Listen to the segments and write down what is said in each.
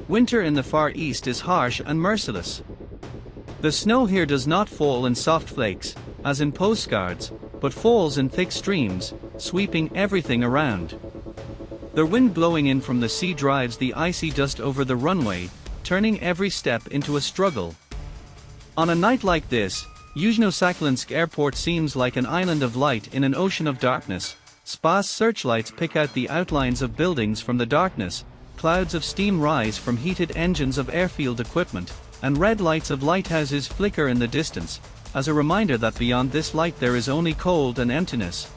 Winter in the Far East is harsh and merciless. The snow here does not fall in soft flakes, as in postcards, but falls in thick streams, sweeping everything around. The wind blowing in from the sea drives the icy dust over the runway, turning every step into a struggle. On a night like this, Yuzhno-Sakhalinsk Airport seems like an island of light in an ocean of darkness. Sparse searchlights pick out the outlines of buildings from the darkness, clouds of steam rise from heated engines of airfield equipment, and red lights of lighthouses flicker in the distance, as a reminder that beyond this light there is only cold and emptiness.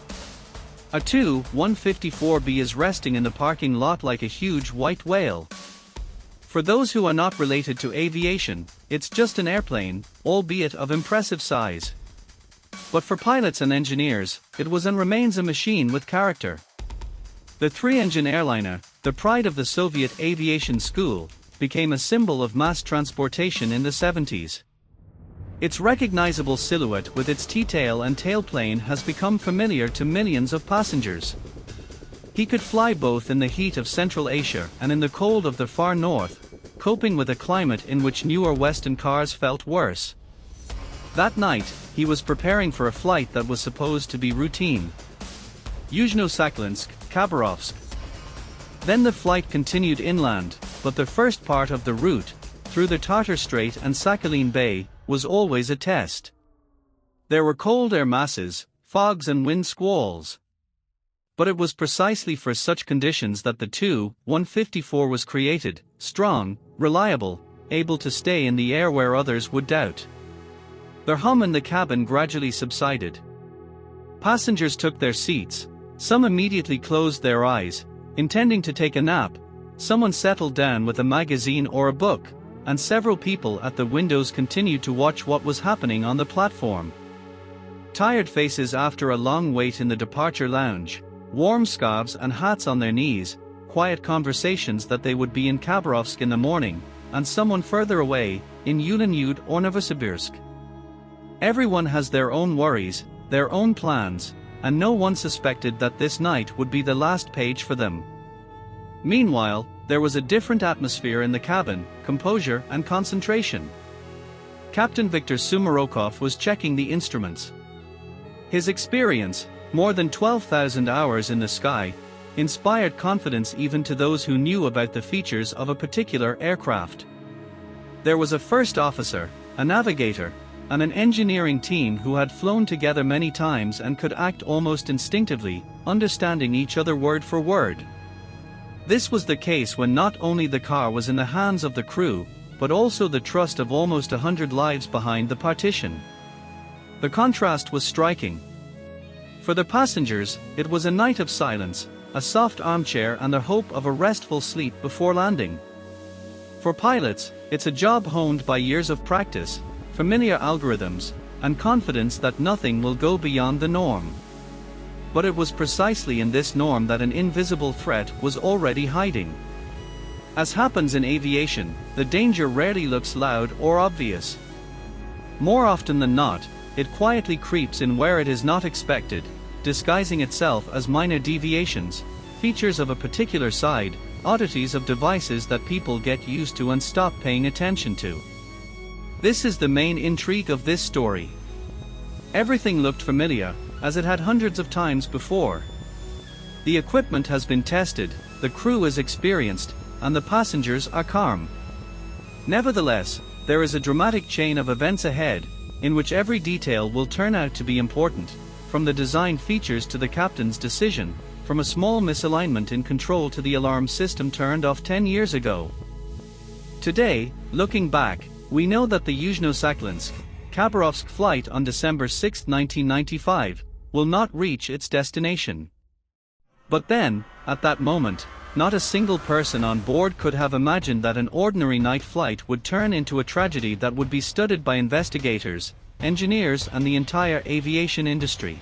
A Tu-154B is resting in the parking lot like a huge white whale. For those who are not related to aviation, it's just an airplane, albeit of impressive size. But for pilots and engineers, it was and remains a machine with character. The three-engine airliner, the pride of the Soviet aviation school, became a symbol of mass transportation in the 70s. Its recognizable silhouette with its T-tail and tailplane has become familiar to millions of passengers. He could fly both in the heat of Central Asia and in the cold of the far north, coping with a climate in which newer Western cars felt worse. That night, he was preparing for a flight that was supposed to be routine. Yuzhno-Sakhalinsk, Khabarovsk. Then the flight continued inland, but the first part of the route, through the Tartar Strait and Sakhalin Bay, was always a test. There were cold air masses, fogs and wind squalls. But it was precisely for such conditions that the Tu-154 was created, strong, reliable, able to stay in the air where others would doubt. The hum in the cabin gradually subsided. Passengers took their seats, some immediately closed their eyes, intending to take a nap, someone settled down with a magazine or a book, and several people at the windows continued to watch what was happening on the platform. Tired faces after a long wait in the departure lounge, warm scarves and hats on their knees, quiet conversations that they would be in Khabarovsk in the morning, and someone further away, in Ulanyud or Novosibirsk. Everyone has their own worries, their own plans, and no one suspected that this night would be the last page for them. Meanwhile, there was a different atmosphere in the cabin, composure and concentration. Captain Viktor Sumarokov was checking the instruments. His experience, more than 12,000 hours in the sky, inspired confidence even to those who knew about the features of a particular aircraft. There was a first officer, a navigator, and an engineering team who had flown together many times and could act almost instinctively, understanding each other word for word. This was the case when not only the car was in the hands of the crew, but also the trust of almost 100 lives behind the partition. The contrast was striking. For the passengers, it was a night of silence, a soft armchair and the hope of a restful sleep before landing. For pilots, it's a job honed by years of practice, familiar algorithms, and confidence that nothing will go beyond the norm. But it was precisely in this norm that an invisible threat was already hiding. As happens in aviation, the danger rarely looks loud or obvious. More often than not, it quietly creeps in where it is not expected, disguising itself as minor deviations, features of a particular side, oddities of devices that people get used to and stop paying attention to. This is the main intrigue of this story. Everything looked familiar, as it had hundreds of times before. The equipment has been tested, the crew is experienced, and the passengers are calm. Nevertheless, there is a dramatic chain of events ahead, in which every detail will turn out to be important, from the design features to the captain's decision, from a small misalignment in control to the alarm system turned off 10 years ago. Today, looking back, we know that the Yuzhno-Sakhalinsk, Khabarovsk flight on December 6, 1995, will not reach its destination. But then, at that moment, not a single person on board could have imagined that an ordinary night flight would turn into a tragedy that would be studied by investigators, engineers and the entire aviation industry.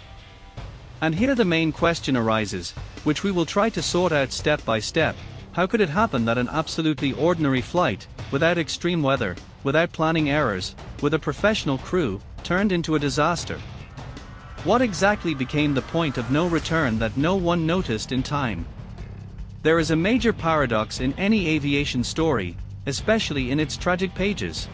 And here the main question arises, which we will try to sort out step by step. How could it happen that an absolutely ordinary flight, without extreme weather, without planning errors, with a professional crew, turned into a disaster? What exactly became the point of no return that no one noticed in time? There is a major paradox in any aviation story, especially in its tragic pages.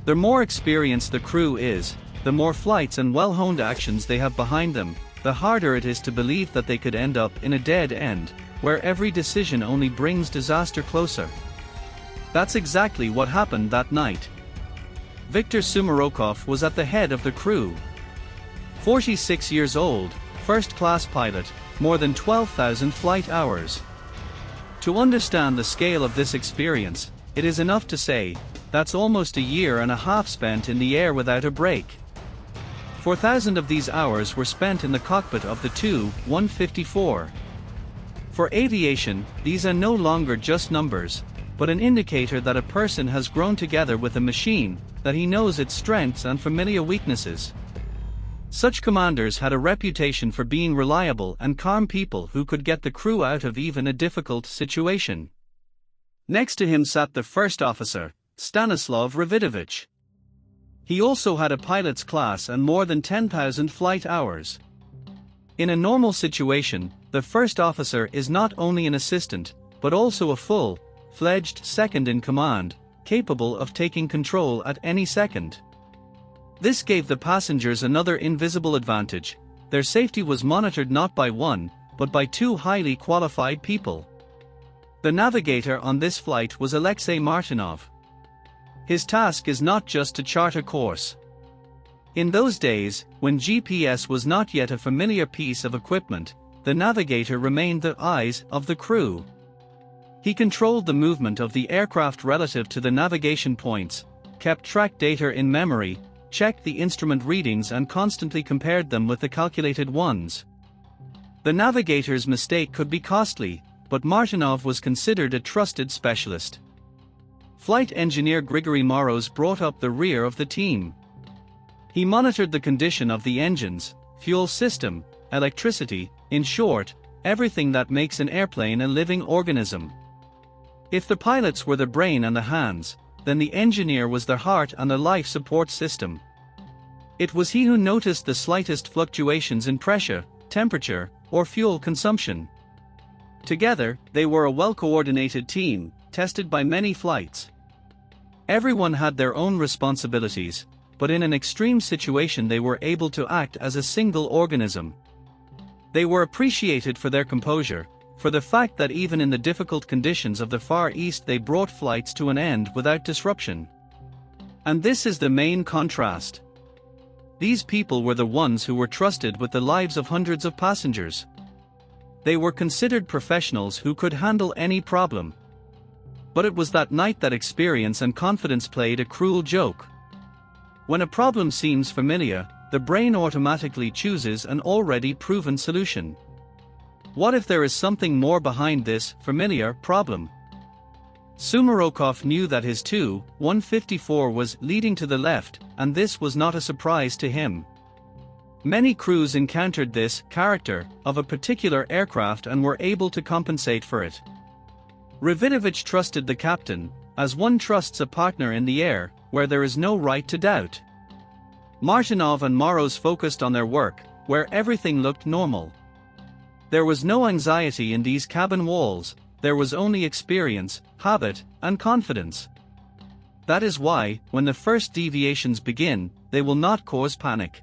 The more experienced the crew is, the more flights and well-honed actions they have behind them, the harder it is to believe that they could end up in a dead end, where every decision only brings disaster closer. That's exactly what happened that night. Viktor Sumarokov was at the head of the crew. 46 years old, first-class pilot, more than 12,000 flight hours. To understand the scale of this experience, it is enough to say, that's almost a year and a half spent in the air without a break. 4,000 of these hours were spent in the cockpit of the Tu-154. For aviation, these are no longer just numbers, but an indicator that a person has grown together with a machine, that he knows its strengths and familiar weaknesses. Such commanders had a reputation for being reliable and calm people who could get the crew out of even a difficult situation. Next to him sat the first officer, Stanislav Ravidovich. He also had a pilot's class and more than 10,000 flight hours. In a normal situation, the first officer is not only an assistant, but also a full-fledged second-in-command, capable of taking control at any second. This gave the passengers another invisible advantage: their safety was monitored not by one, but by two highly qualified people. The navigator on this flight was Alexei Martinov. His task is not just to chart a course. In those days, when GPS was not yet a familiar piece of equipment, the navigator remained the eyes of the crew. He controlled the movement of the aircraft relative to the navigation points, kept track data in memory, checked the instrument readings and constantly compared them with the calculated ones. The navigator's mistake could be costly, but Martinov was considered a trusted specialist. Flight engineer Grigory Moros brought up the rear of the team. He monitored the condition of the engines, fuel system, electricity, in short, everything that makes an airplane a living organism. If the pilots were the brain and the hands, then the engineer was the heart and the life support system. It was he who noticed the slightest fluctuations in pressure, temperature, or fuel consumption. Together, they were a well-coordinated team, tested by many flights. Everyone had their own responsibilities, but in an extreme situation they were able to act as a single organism. They were appreciated for their composure, for the fact that even in the difficult conditions of the Far East they brought flights to an end without disruption. And this is the main contrast. These people were the ones who were trusted with the lives of hundreds of passengers. They were considered professionals who could handle any problem. But it was that night that experience and confidence played a cruel joke. When a problem seems familiar, the brain automatically chooses an already proven solution. What if there is something more behind this familiar problem? Sumarokov knew that his Tu-154 was leading to the left, and this was not a surprise to him. Many crews encountered this character of a particular aircraft and were able to compensate for it. Ravidovich trusted the captain, as one trusts a partner in the air, where there is no right to doubt. Martinov and Moros focused on their work, where everything looked normal. There was no anxiety in these cabin walls, there was only experience, habit, and confidence. That is why, when the first deviations begin, they will not cause panic.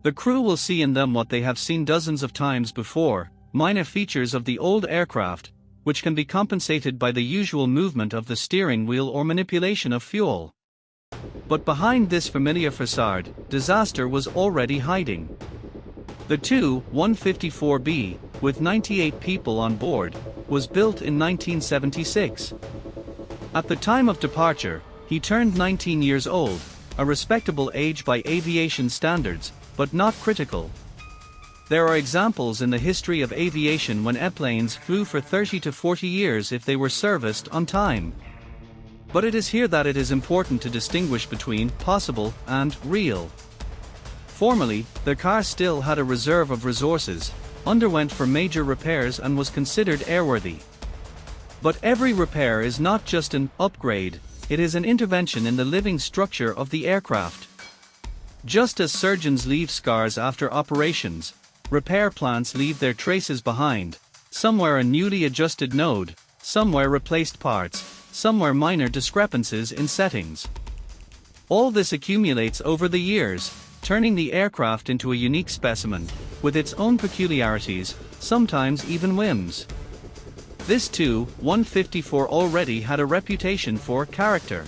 The crew will see in them what they have seen dozens of times before, minor features of the old aircraft, which can be compensated by the usual movement of the steering wheel or manipulation of fuel. But behind this familiar facade, disaster was already hiding. The Tu-154B, with 98 people on board, was built in 1976. At the time of departure, he turned 19 years old, a respectable age by aviation standards, but not critical. There are examples in the history of aviation when airplanes flew for 30 to 40 years if they were serviced on time. But it is here that it is important to distinguish between possible and real. Formerly, the car still had a reserve of resources, underwent for major repairs and was considered airworthy. But every repair is not just an upgrade, it is an intervention in the living structure of the aircraft. Just as surgeons leave scars after operations, repair plants leave their traces behind, somewhere a newly adjusted node, somewhere replaced parts, some were minor discrepancies in settings. All this accumulates over the years, turning the aircraft into a unique specimen, with its own peculiarities, sometimes even whims. This Tu-154 already had a reputation for character.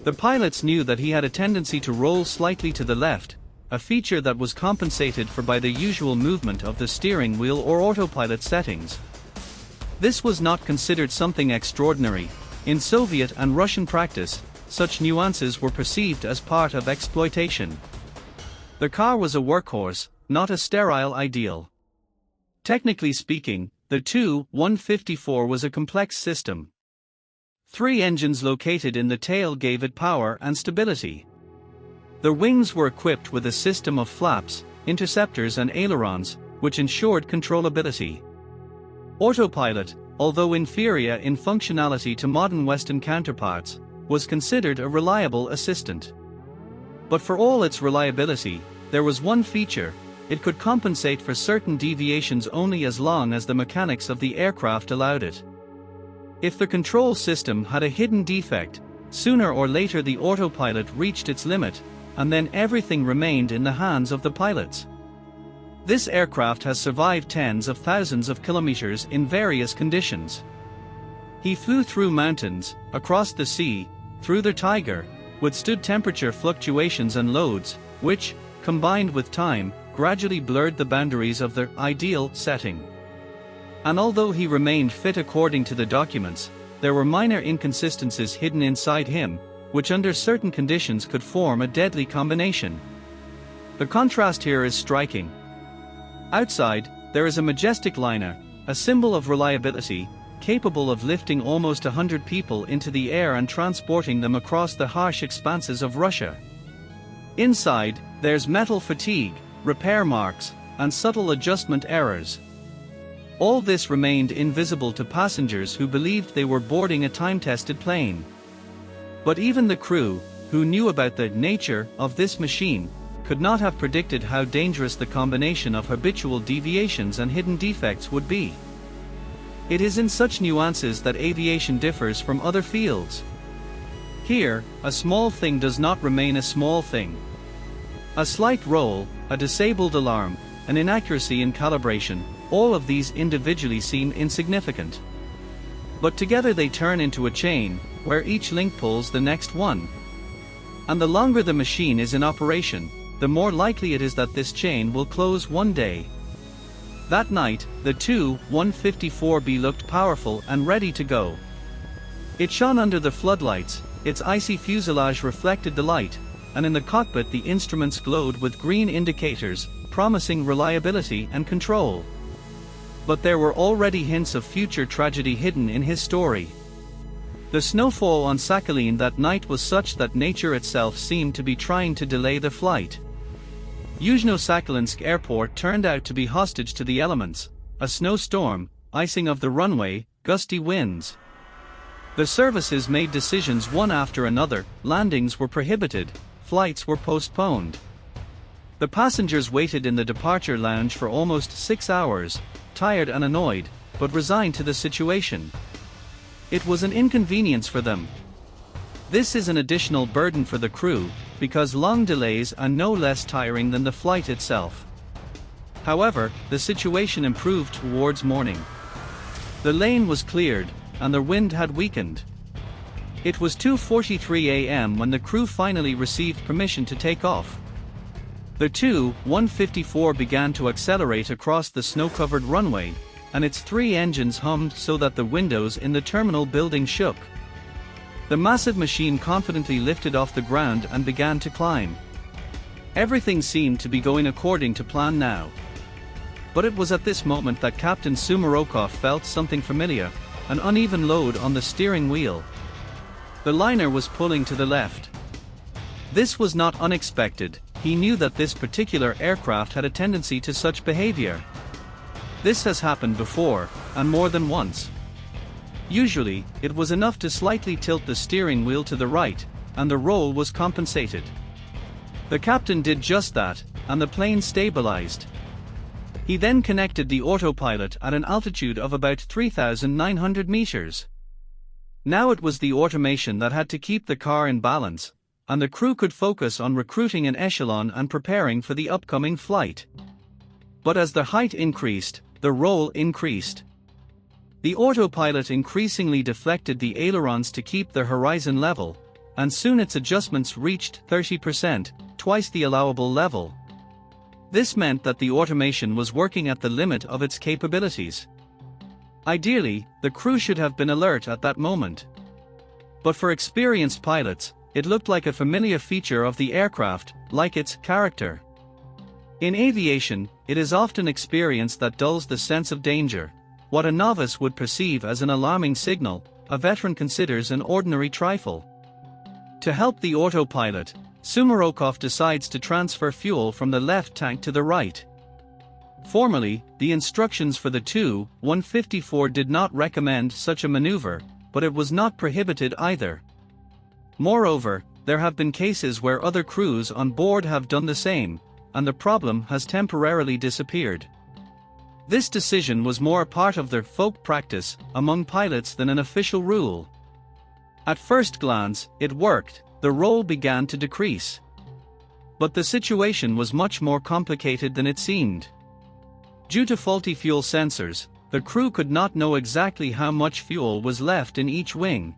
The pilots knew that he had a tendency to roll slightly to the left, a feature that was compensated for by the usual movement of the steering wheel or autopilot settings. This was not considered something extraordinary. In Soviet and Russian practice, such nuances were perceived as part of exploitation. The car was a workhorse, not a sterile ideal. Technically speaking, the Tu-154 was a complex system. 3 engines located in the tail gave it power and stability. The wings were equipped with a system of flaps, interceptors and ailerons, which ensured controllability. Autopilot, although inferior in functionality to modern Western counterparts, was considered a reliable assistant. But for all its reliability, there was one feature: it could compensate for certain deviations only as long as the mechanics of the aircraft allowed it. If the control system had a hidden defect, sooner or later the autopilot reached its limit, and then everything remained in the hands of the pilots. This aircraft has survived tens of thousands of kilometers in various conditions. He flew through mountains, across the sea, through the Tiger, withstood temperature fluctuations and loads, which, combined with time, gradually blurred the boundaries of their ideal setting. And although he remained fit according to the documents, there were minor inconsistencies hidden inside him, which under certain conditions could form a deadly combination. The contrast here is striking. Outside, there is a majestic liner, a symbol of reliability, capable of lifting almost 100 people into the air and transporting them across the harsh expanses of Russia. Inside, there's metal fatigue, repair marks, and subtle adjustment errors. All this remained invisible to passengers who believed they were boarding a time-tested plane. But even the crew, who knew about the nature of this machine, could not have predicted how dangerous the combination of habitual deviations and hidden defects would be. It is in such nuances that aviation differs from other fields. Here, a small thing does not remain a small thing. A slight roll, a disabled alarm, an inaccuracy in calibration, all of these individually seem insignificant. But together they turn into a chain, where each link pulls the next one. And the longer the machine is in operation, the more likely it is that this chain will close one day. That night, the Tu-154B looked powerful and ready to go. It shone under the floodlights, its icy fuselage reflected the light, and in the cockpit the instruments glowed with green indicators, promising reliability and control. But there were already hints of future tragedy hidden in his story. The snowfall on Sakhalin that night was such that nature itself seemed to be trying to delay the flight. Yuzhno-Sakhalinsk Airport turned out to be hostage to the elements: a snowstorm, icing of the runway, gusty winds. The services made decisions one after another, landings were prohibited, flights were postponed. The passengers waited in the departure lounge for almost 6 hours, tired and annoyed, but resigned to the situation. It was an inconvenience for them. This is an additional burden for the crew, because long delays are no less tiring than the flight itself. However, the situation improved towards morning. The lane was cleared, and the wind had weakened. It was 2:43 a.m. when the crew finally received permission to take off. The Tu-154 began to accelerate across the snow-covered runway, and its 3 engines hummed so that the windows in the terminal building shook. The massive machine confidently lifted off the ground and began to climb. Everything seemed to be going according to plan now. But it was at this moment that Captain Sumarokov felt something familiar, an uneven load on the steering wheel. The liner was pulling to the left. This was not unexpected. He knew that this particular aircraft had a tendency to such behavior. This has happened before, and more than once. Usually, it was enough to slightly tilt the steering wheel to the right, and the roll was compensated. The captain did just that, and the plane stabilized. He then connected the autopilot at an altitude of about 3,900 meters. Now it was the automation that had to keep the car in balance, and the crew could focus on recruiting an echelon and preparing for the upcoming flight. But as the height increased, the roll increased. The autopilot increasingly deflected the ailerons to keep the horizon level, and soon its adjustments reached 30%, twice the allowable level. This meant that the automation was working at the limit of its capabilities. Ideally, the crew should have been alert at that moment. But for experienced pilots, it looked like a familiar feature of the aircraft, like its character. In aviation, it is often experience that dulls the sense of danger. What a novice would perceive as an alarming signal, a veteran considers an ordinary trifle. To help the autopilot, Sumarokov decides to transfer fuel from the left tank to the right. Formally, the instructions for the Tu-154 did not recommend such a maneuver, but it was not prohibited either. Moreover, there have been cases where other crews on board have done the same, and the problem has temporarily disappeared. This decision was more a part of their folk practice among pilots than an official rule. At first glance, it worked, the roll began to decrease. But the situation was much more complicated than it seemed. Due to faulty fuel sensors, the crew could not know exactly how much fuel was left in each wing.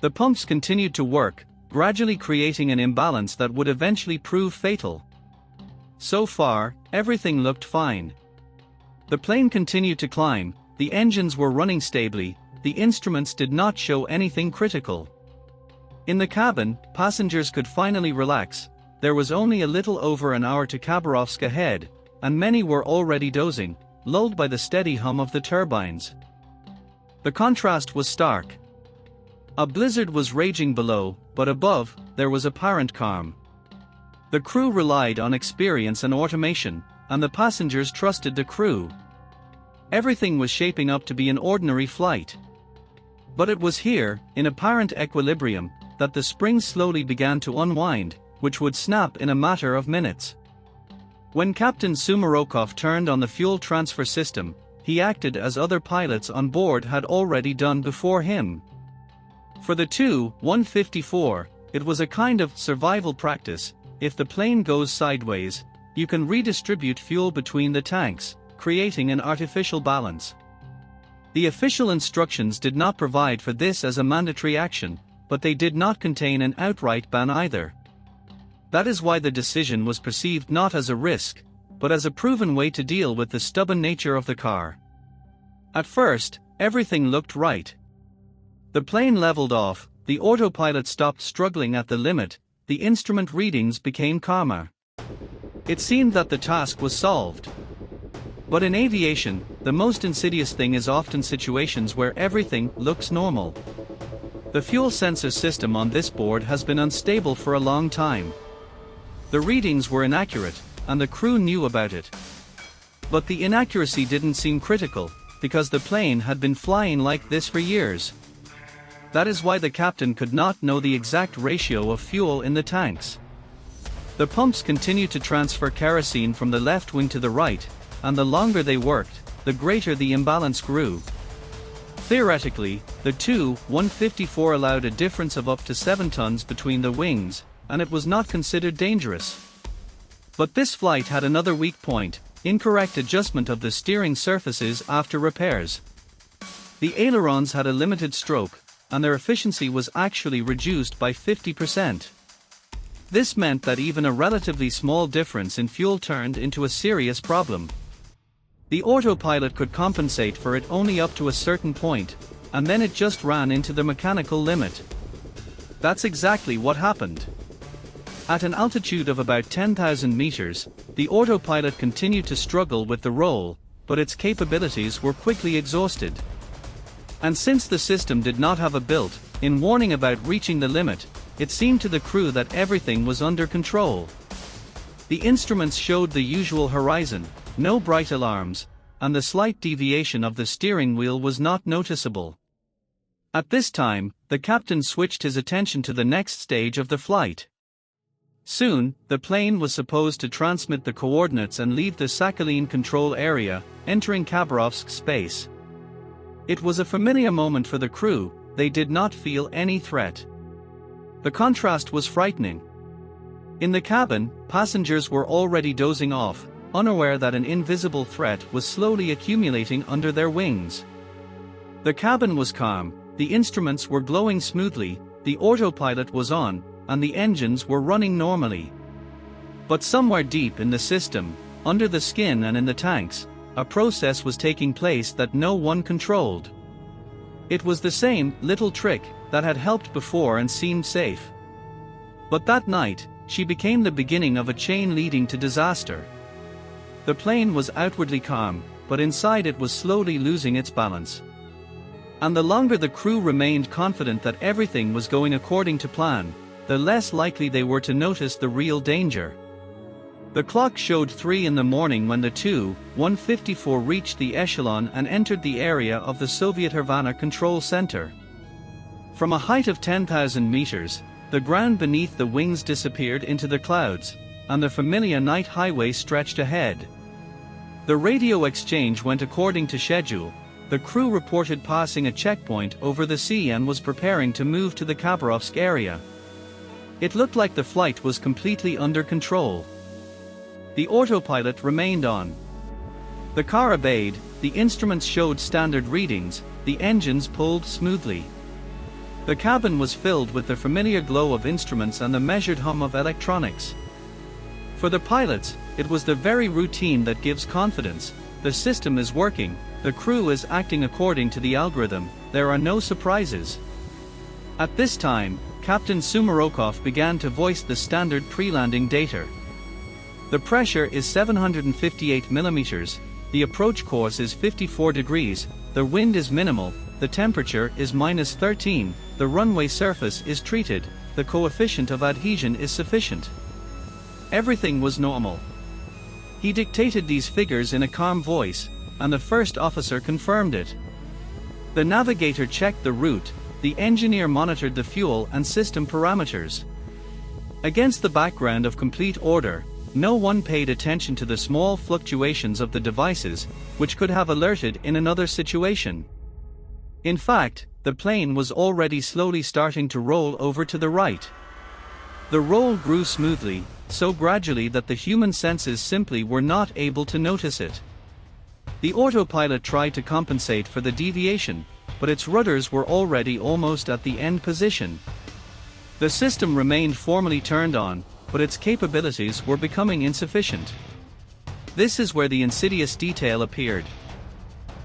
The pumps continued to work, gradually creating an imbalance that would eventually prove fatal. So far, everything looked fine. The plane continued to climb, the engines were running stably, the instruments did not show anything critical. In the cabin, passengers could finally relax. There was only a little over an hour to Khabarovsk ahead, and many were already dozing, lulled by the steady hum of the turbines. The contrast was stark. A blizzard was raging below, but above, there was apparent calm. The crew relied on experience and automation, and the passengers trusted the crew. Everything was shaping up to be an ordinary flight. But it was here, in apparent equilibrium, that the springs slowly began to unwind, which would snap in a matter of minutes. When Captain Sumarokov turned on the fuel transfer system, he acted as other pilots on board had already done before him. For the Tu-154, it was a kind of survival practice. If the plane goes sideways, you can redistribute fuel between the tanks, creating an artificial balance. The official instructions did not provide for this as a mandatory action, but they did not contain an outright ban either. That is why the decision was perceived not as a risk, but as a proven way to deal with the stubborn nature of the car. At first, everything looked right. The plane leveled off, the autopilot stopped struggling at the limit, the instrument readings became calmer. It seemed that the task was solved. But in aviation, the most insidious thing is often situations where everything looks normal. The fuel sensor system on this board has been unstable for a long time. The readings were inaccurate, and the crew knew about it. But the inaccuracy didn't seem critical, because the plane had been flying like this for years. That is why the captain could not know the exact ratio of fuel in the tanks. The pumps continued to transfer kerosene from the left wing to the right, and the longer they worked, the greater the imbalance grew. Theoretically, the Tu-154 allowed a difference of up to 7 tons between the wings, and it was not considered dangerous. But this flight had another weak point: incorrect adjustment of the steering surfaces after repairs. The ailerons had a limited stroke, and their efficiency was actually reduced by 50%. This meant that even a relatively small difference in fuel turned into a serious problem. The autopilot could compensate for it only up to a certain point, and then it just ran into the mechanical limit. That's exactly what happened. At an altitude of about 10,000 meters, the autopilot continued to struggle with the roll, but its capabilities were quickly exhausted. And since the system did not have a built-in warning about reaching the limit, it seemed to the crew that everything was under control. The instruments showed the usual horizon, no bright alarms, and the slight deviation of the steering wheel was not noticeable. At this time, the captain switched his attention to the next stage of the flight. Soon, the plane was supposed to transmit the coordinates and leave the Sakhalin control area, entering Khabarovsk space. It was a familiar moment for the crew, they did not feel any threat. The contrast was frightening. In the cabin, passengers were already dozing off, unaware that an invisible threat was slowly accumulating under their wings. The cabin was calm, the instruments were glowing smoothly, the autopilot was on, and the engines were running normally. But somewhere deep in the system, under the skin and in the tanks, a process was taking place that no one controlled. It was the same little trick that had helped before and seemed safe. But that night, she became the beginning of a chain leading to disaster. The plane was outwardly calm, but inside it was slowly losing its balance. And the longer the crew remained confident that everything was going according to plan, the less likely they were to notice the real danger. The clock showed 3 in the morning when the Tu-154 reached the echelon and entered the area of the Soviet Havana Control Center. From a height of 10,000 meters, the ground beneath the wings disappeared into the clouds, and the familiar night highway stretched ahead. The radio exchange went according to schedule. The crew reported passing a checkpoint over the sea and was preparing to move to the Khabarovsk area. It looked like the flight was completely under control. The autopilot remained on. The car obeyed, the instruments showed standard readings, the engines pulled smoothly. The cabin was filled with the familiar glow of instruments and the measured hum of electronics. For the pilots, it was the very routine that gives confidence. The system is working, the crew is acting according to the algorithm, there are no surprises. At this time, Captain Sumarokov began to voice the standard pre-landing data. The pressure is 758 millimeters, the approach course is 54 degrees, the wind is minimal, the temperature is -13, the runway surface is treated, the coefficient of adhesion is sufficient. Everything was normal. He dictated these figures in a calm voice, and the first officer confirmed it. The navigator checked the route, the engineer monitored the fuel and system parameters. Against the background of complete order, no one paid attention to the small fluctuations of the devices, which could have alerted in another situation. In fact, the plane was already slowly starting to roll over to the right. The roll grew smoothly, so gradually that the human senses simply were not able to notice it. The autopilot tried to compensate for the deviation, but its rudders were already almost at the end position. The system remained formally turned on, but its capabilities were becoming insufficient. This is where the insidious detail appeared.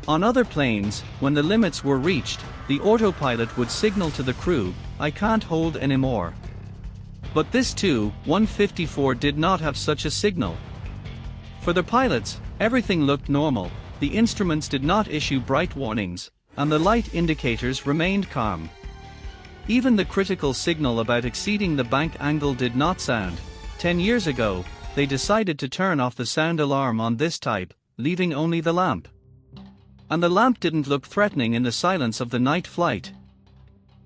On other planes, when the limits were reached, the autopilot would signal to the crew, "I can't hold anymore." But this Tu-154 did not have such a signal. For the pilots, everything looked normal, the instruments did not issue bright warnings, and the light indicators remained calm. Even the critical signal about exceeding the bank angle did not sound. 10 years ago, they decided to turn off the sound alarm on this type, leaving only the lamp. And the lamp didn't look threatening in the silence of the night flight.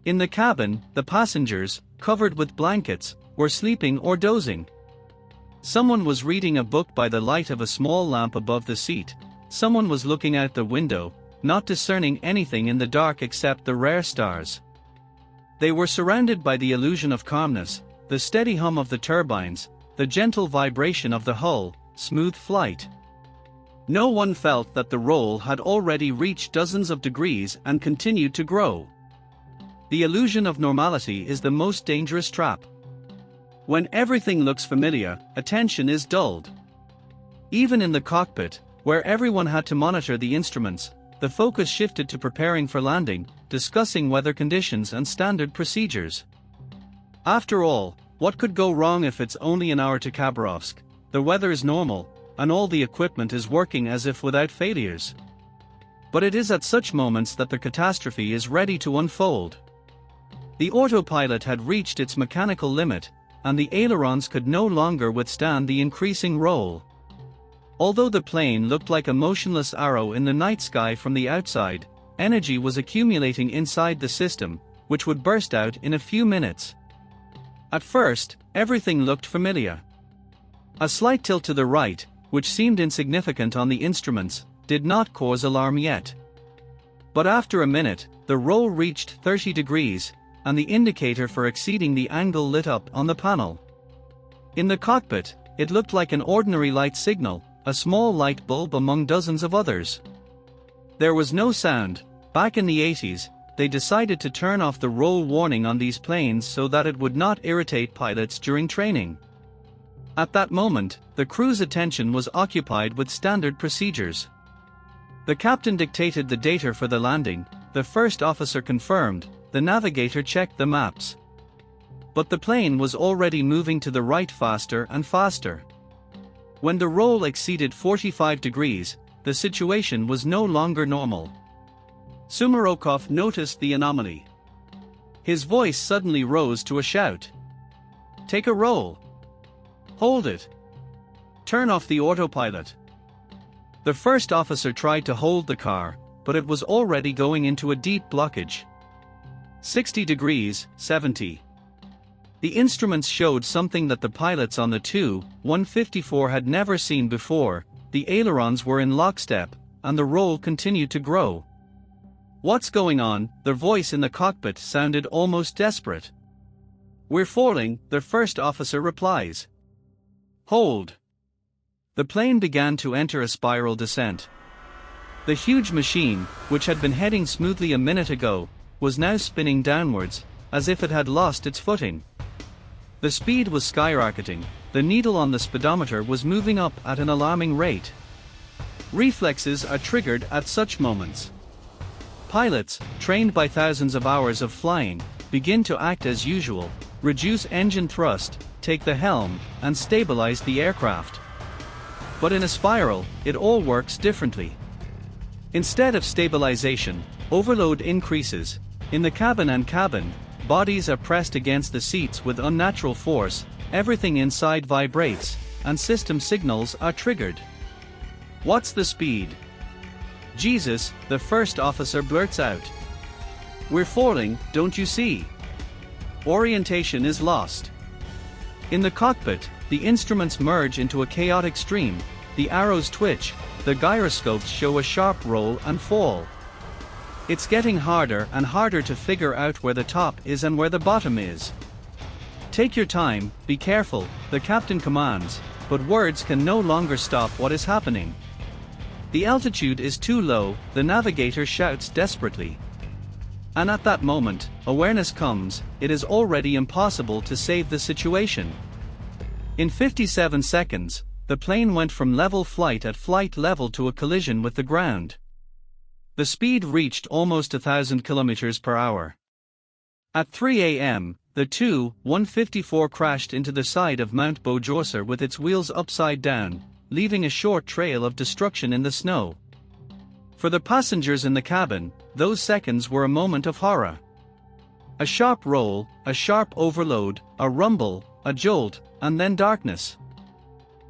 In the cabin, the passengers, covered with blankets, were sleeping or dozing. Someone was reading a book by the light of a small lamp above the seat. Someone was looking out the window, not discerning anything in the dark except the rare stars. They were surrounded by the illusion of calmness, the steady hum of the turbines, the gentle vibration of the hull, smooth flight. No one felt that the roll had already reached dozens of degrees and continued to grow. The illusion of normality is the most dangerous trap. When everything looks familiar, attention is dulled. Even in the cockpit, where everyone had to monitor the instruments, the focus shifted to preparing for landing, discussing weather conditions and standard procedures. After all, what could go wrong if it's only an hour to Khabarovsk? The weather is normal, and all the equipment is working as if without failures. But it is at such moments that the catastrophe is ready to unfold. The autopilot had reached its mechanical limit, and the ailerons could no longer withstand the increasing roll. Although the plane looked like a motionless arrow in the night sky from the outside, energy was accumulating inside the system, which would burst out in a few minutes. At first, everything looked familiar. A slight tilt to the right, which seemed insignificant on the instruments, did not cause alarm yet. But after a minute, the roll reached 30 degrees, and the indicator for exceeding the angle lit up on the panel. In the cockpit, it looked like an ordinary light signal, a small light bulb among dozens of others. There was no sound. Back in the 80s, they decided to turn off the roll warning on these planes so that it would not irritate pilots during training. At that moment, the crew's attention was occupied with standard procedures. The captain dictated the data for the landing, the first officer confirmed, the navigator checked the maps. But the plane was already moving to the right faster and faster. When the roll exceeded 45 degrees, the situation was no longer normal. Sumarokov noticed the anomaly. His voice suddenly rose to a shout. "Take a roll. Hold it. Turn off the autopilot." The first officer tried to hold the car, but it was already going into a deep blockage. 60 degrees, 70. The instruments showed something that the pilots on the Tu-154 had never seen before. The ailerons were in lockstep, and the roll continued to grow. "What's going on?" The voice in the cockpit sounded almost desperate. "We're falling," the first officer replies. "Hold." The plane began to enter a spiral descent. The huge machine, which had been heading smoothly a minute ago, was now spinning downwards, as if it had lost its footing. The speed was skyrocketing, the needle on the speedometer was moving up at an alarming rate. Reflexes are triggered at such moments. Pilots, trained by thousands of hours of flying, begin to act as usual, reduce engine thrust, take the helm, and stabilize the aircraft. But in a spiral, it all works differently. Instead of stabilization, overload increases. In the cabin, bodies are pressed against the seats with unnatural force, everything inside vibrates, and system signals are triggered. "What's the speed?" "Jesus," the first officer blurts out. "We're falling, don't you see? Orientation is lost." In the cockpit, the instruments merge into a chaotic stream, the arrows twitch, the gyroscopes show a sharp roll and fall. It's getting harder and harder to figure out where the top is and where the bottom is. "Take your time, be careful," the captain commands, but words can no longer stop what is happening. The altitude is too low, the navigator shouts desperately. And at that moment, awareness comes, it is already impossible to save the situation. In 57 seconds, the plane went from level flight at flight level to a collision with the ground. The speed reached almost 1,000 kilometers per hour. At 3 a.m., the Tu-154 crashed into the side of Mount Beaujolais with its wheels upside down, leaving a short trail of destruction in the snow. For the passengers in the cabin, those seconds were a moment of horror. A sharp roll, a sharp overload, a rumble, a jolt, and then darkness.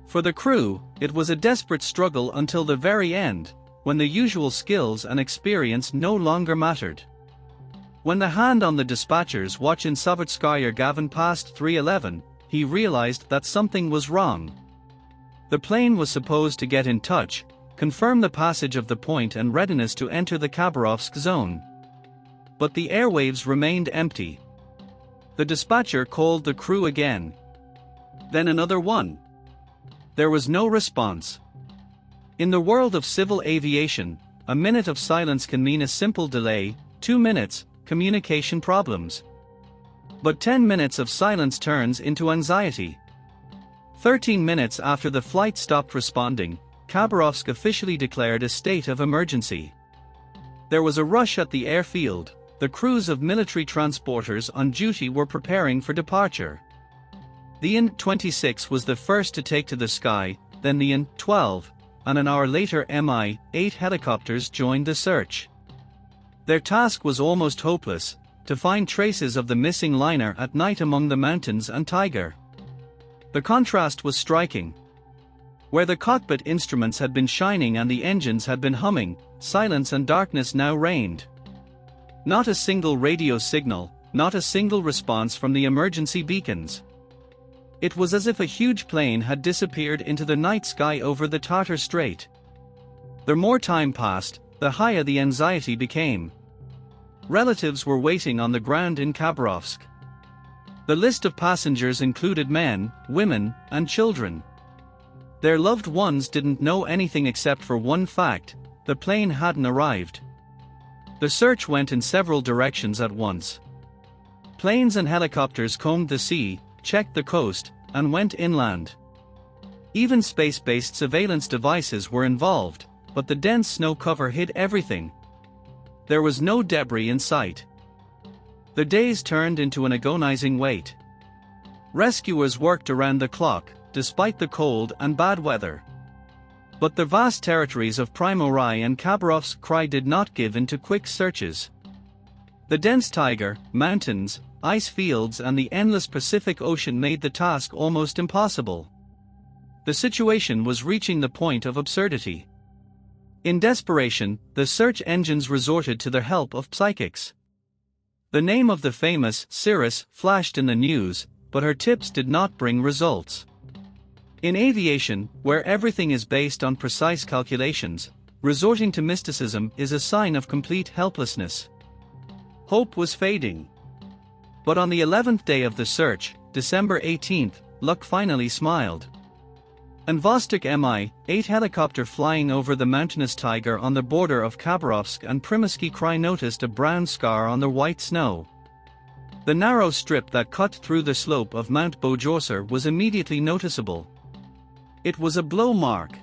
For the crew, it was a desperate struggle until the very end, when the usual skills and experience no longer mattered. When the hand on the dispatcher's watch in Sovetskaya Gavin passed 3:11, he realized that something was wrong. The plane was supposed to get in touch, confirm the passage of the point and readiness to enter the Khabarovsk zone. But the airwaves remained empty. The dispatcher called the crew again. Then another one. There was no response. In the world of civil aviation, a minute of silence can mean a simple delay, 2 minutes, communication problems. But 10 minutes of silence turns into anxiety. 13 minutes after the flight stopped responding, Khabarovsk officially declared a state of emergency. There was a rush at the airfield, the crews of military transporters on duty were preparing for departure. The In-26 was the first to take to the sky, then the In-12, and an hour later Mi-8 helicopters joined the search. Their task was almost hopeless, to find traces of the missing liner at night among the mountains and Tiger. The contrast was striking. Where the cockpit instruments had been shining and the engines had been humming, silence and darkness now reigned. Not a single radio signal, not a single response from the emergency beacons. It was as if a huge plane had disappeared into the night sky over the Tartar Strait. The more time passed, the higher the anxiety became. Relatives were waiting on the ground in Khabarovsk. The list of passengers included men, women, and children. Their loved ones didn't know anything except for one fact: the plane hadn't arrived. The search went in several directions at once. Planes and helicopters combed the sea, checked the coast, and went inland. Even space-based surveillance devices were involved, but the dense snow cover hid everything. There was no debris in sight. The days turned into an agonizing wait. Rescuers worked around the clock, despite the cold and bad weather. But the vast territories of Primorai and Khabarovsk Krai did not give in to quick searches. The dense taiga, mountains, ice fields and the endless Pacific Ocean made the task almost impossible. The situation was reaching the point of absurdity. In desperation, the search engines resorted to the help of psychics. The name of the famous Cirrus flashed in the news, but her tips did not bring results. In aviation, where everything is based on precise calculations, resorting to mysticism is a sign of complete helplessness. Hope was fading. But on the 11th day of the search, December 18th, luck finally smiled. An Vostok Mi-8 helicopter flying over the mountainous taiga on the border of Khabarovsk and Primorsky Krai noticed a brown scar on the white snow. The narrow strip that cut through the slope of Mount Bojorser was immediately noticeable. It was a blow mark.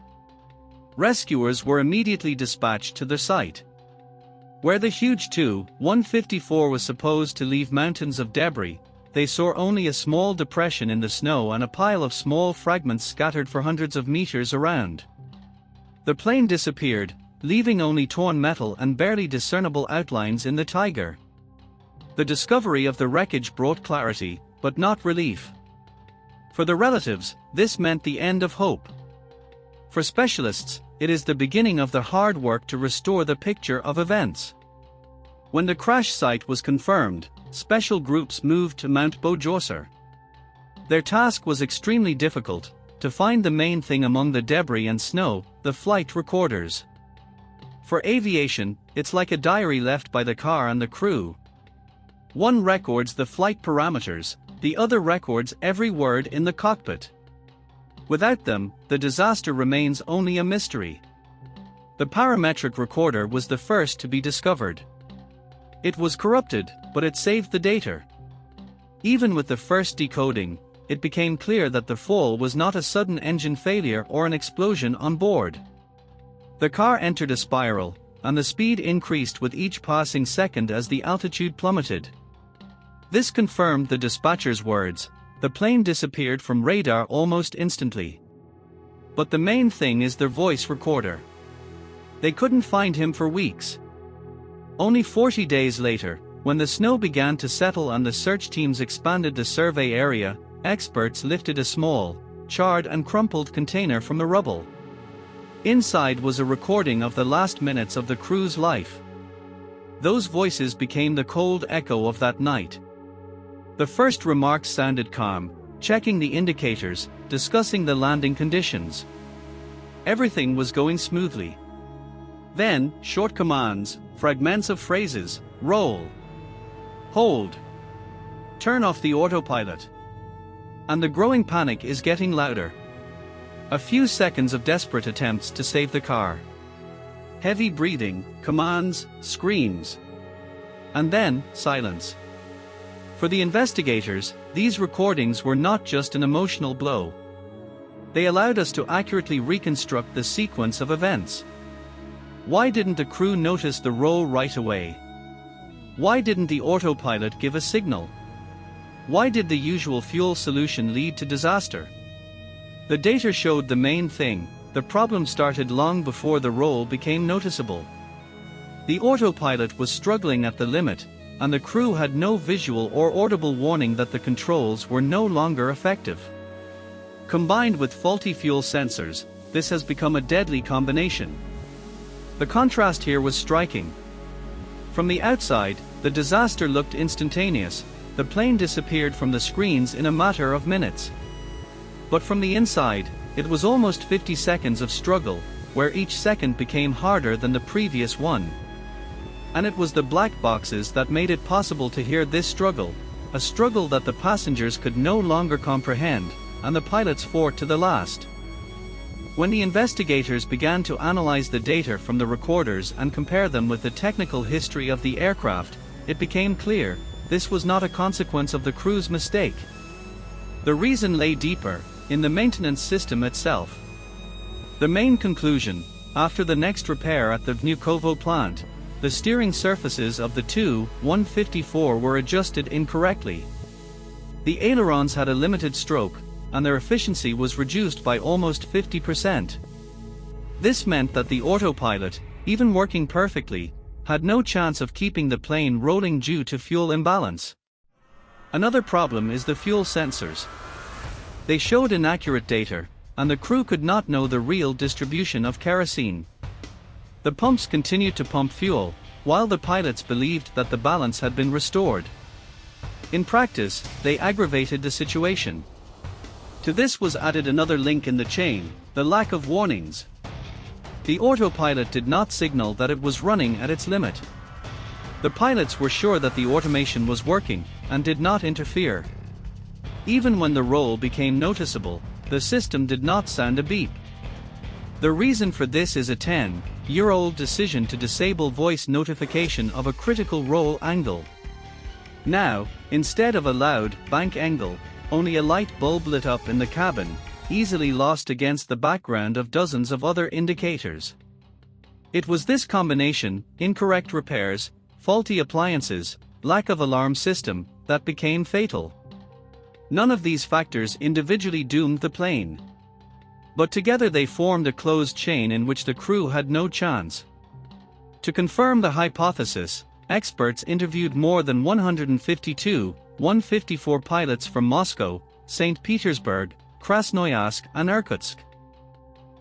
Rescuers were immediately dispatched to the site. Where the huge Tu-154 was supposed to leave mountains of debris, they saw only a small depression in the snow and a pile of small fragments scattered for hundreds of meters around. The plane disappeared, leaving only torn metal and barely discernible outlines in the taiga. The discovery of the wreckage brought clarity, but not relief. For the relatives, this meant the end of hope. For specialists, it is the beginning of the hard work to restore the picture of events. When the crash site was confirmed, special groups moved to Mount Bojorser. Their task was extremely difficult: to find the main thing among the debris and snow, the flight recorders. For aviation, it's like a diary left by the car and the crew. One records the flight parameters, the other records every word in the cockpit. Without them, the disaster remains only a mystery. The parametric recorder was the first to be discovered. It was corrupted, but it saved the data. Even with the first decoding, it became clear that the fall was not a sudden engine failure or an explosion on board. The car entered a spiral, and the speed increased with each passing second as the altitude plummeted. This confirmed the dispatcher's words: the plane disappeared from radar almost instantly. But the main thing is their voice recorder. They couldn't find him for weeks. Only 40 days later, when the snow began to settle and the search teams expanded the survey area, experts lifted a small, charred and crumpled container from the rubble. Inside was a recording of the last minutes of the crew's life. Those voices became the cold echo of that night. The first remarks sounded calm, checking the indicators, discussing the landing conditions. Everything was going smoothly. Then, short commands, fragments of phrases: roll, hold, turn off the autopilot. And the growing panic is getting louder. A few seconds of desperate attempts to save the car. Heavy breathing, commands, screams. And then, silence. For the investigators, these recordings were not just an emotional blow. They allowed us to accurately reconstruct the sequence of events. Why didn't the crew notice the roll right away? Why didn't the autopilot give a signal? Why did the usual fuel solution lead to disaster? The data showed the main thing: the problem started long before the roll became noticeable. The autopilot was struggling at the limit, and the crew had no visual or audible warning that the controls were no longer effective. Combined with faulty fuel sensors, this has become a deadly combination. The contrast here was striking. From the outside, the disaster looked instantaneous: the plane disappeared from the screens in a matter of minutes. But from the inside, it was almost 50 seconds of struggle, where each second became harder than the previous one. And it was the black boxes that made it possible to hear this struggle, a struggle that the passengers could no longer comprehend, and the pilots fought to the last. When the investigators began to analyze the data from the recorders and compare them with the technical history of the aircraft, it became clear this was not a consequence of the crew's mistake. The reason lay deeper, in the maintenance system itself. The main conclusion: after the next repair at the Vnukovo plant, the steering surfaces of the Tu-154 were adjusted incorrectly. The ailerons had a limited stroke, and their efficiency was reduced by almost 50%. This meant that the autopilot, even working perfectly, had no chance of keeping the plane rolling due to fuel imbalance. Another problem is the fuel sensors. They showed inaccurate data, and the crew could not know the real distribution of kerosene. The pumps continued to pump fuel, while the pilots believed that the balance had been restored. In practice, they aggravated the situation. To this was added another link in the chain: the lack of warnings. The autopilot did not signal that it was running at its limit. The pilots were sure that the automation was working, and did not interfere. Even when the roll became noticeable, the system did not sound a beep. The reason for this is a 10-year-old decision to disable voice notification of a critical roll angle. Now, instead of a loud bank angle, only a light bulb lit up in the cabin, easily lost against the background of dozens of other indicators. It was this combination, incorrect repairs, faulty appliances, lack of alarm system, that became fatal. None of these factors individually doomed the plane. But together they formed a closed chain in which the crew had no chance. To confirm the hypothesis, experts interviewed more than 152 154 pilots from Moscow, St. Petersburg, Krasnoyarsk and Irkutsk.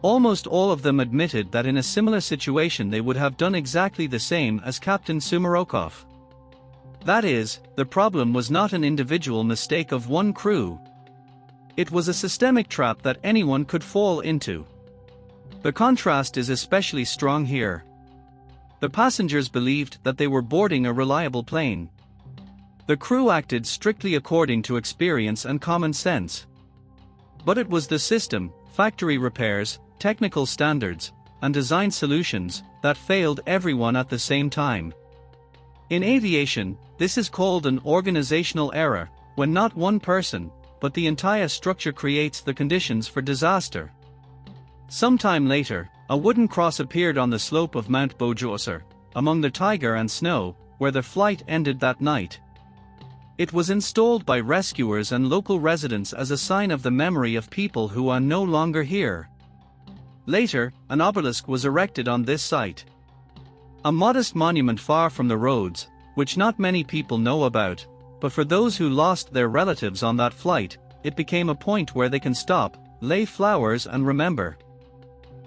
Almost all of them admitted that in a similar situation they would have done exactly the same as Captain Sumarokov. That is, the problem was not an individual mistake of one crew. It was a systemic trap that anyone could fall into. The contrast is especially strong here. The passengers believed that they were boarding a reliable plane. The crew acted strictly according to experience and common sense. But it was the system, factory repairs, technical standards, and design solutions that failed everyone at the same time. In aviation, this is called an organizational error, when not one person, but the entire structure creates the conditions for disaster. Sometime later, a wooden cross appeared on the slope of Mount Bojusar, among the tiger and snow, where the flight ended that night. It was installed by rescuers and local residents as a sign of the memory of people who are no longer here. Later, an obelisk was erected on this site. A modest monument far from the roads, which not many people know about, but for those who lost their relatives on that flight, it became a point where they can stop, lay flowers and remember.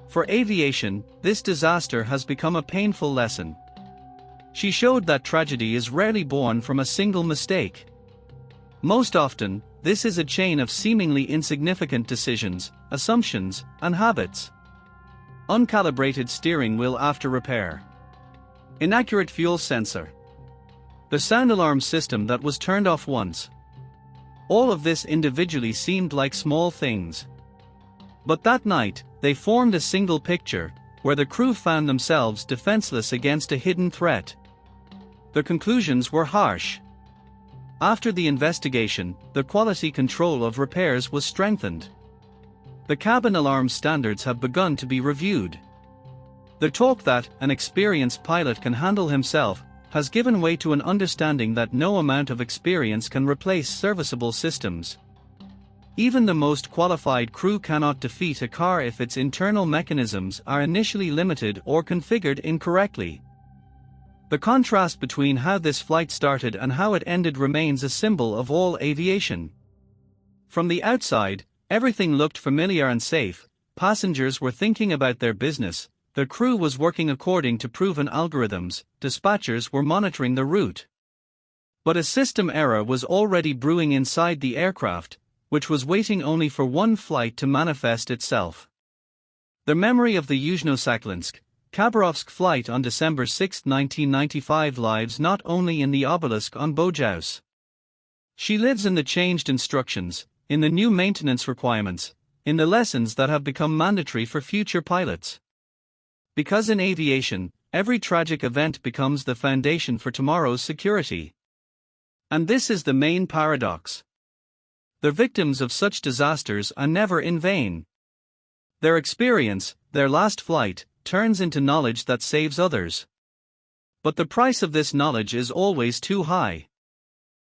For aviation, this disaster has become a painful lesson. She showed that tragedy is rarely born from a single mistake. Most often, this is a chain of seemingly insignificant decisions, assumptions, and habits. Uncalibrated steering wheel after repair. Inaccurate fuel sensor. The sound alarm system that was turned off once. All of this individually seemed like small things. But that night, they formed a single picture, where the crew found themselves defenseless against a hidden threat. The conclusions were harsh. After the investigation, the quality control of repairs was strengthened. The cabin alarm standards have begun to be reviewed. The talk that an experienced pilot can handle himself has given way to an understanding that no amount of experience can replace serviceable systems. Even the most qualified crew cannot defeat a car if its internal mechanisms are initially limited or configured incorrectly. The contrast between how this flight started and how it ended remains a symbol of all aviation. From the outside, everything looked familiar and safe. Passengers were thinking about their business, the crew was working according to proven algorithms, dispatchers were monitoring the route. But a system error was already brewing inside the aircraft, which was waiting only for one flight to manifest itself. The memory of the Yuzhno-Sakhalinsk, Khabarovsk flight on December 6, 1995 lives not only in the obelisk on Bojaus. She lives in the changed instructions, in the new maintenance requirements, in the lessons that have become mandatory for future pilots. Because in aviation, every tragic event becomes the foundation for tomorrow's security. And this is the main paradox. The victims of such disasters are never in vain. Their experience, their last flight, turns into knowledge that saves others. But the price of this knowledge is always too high.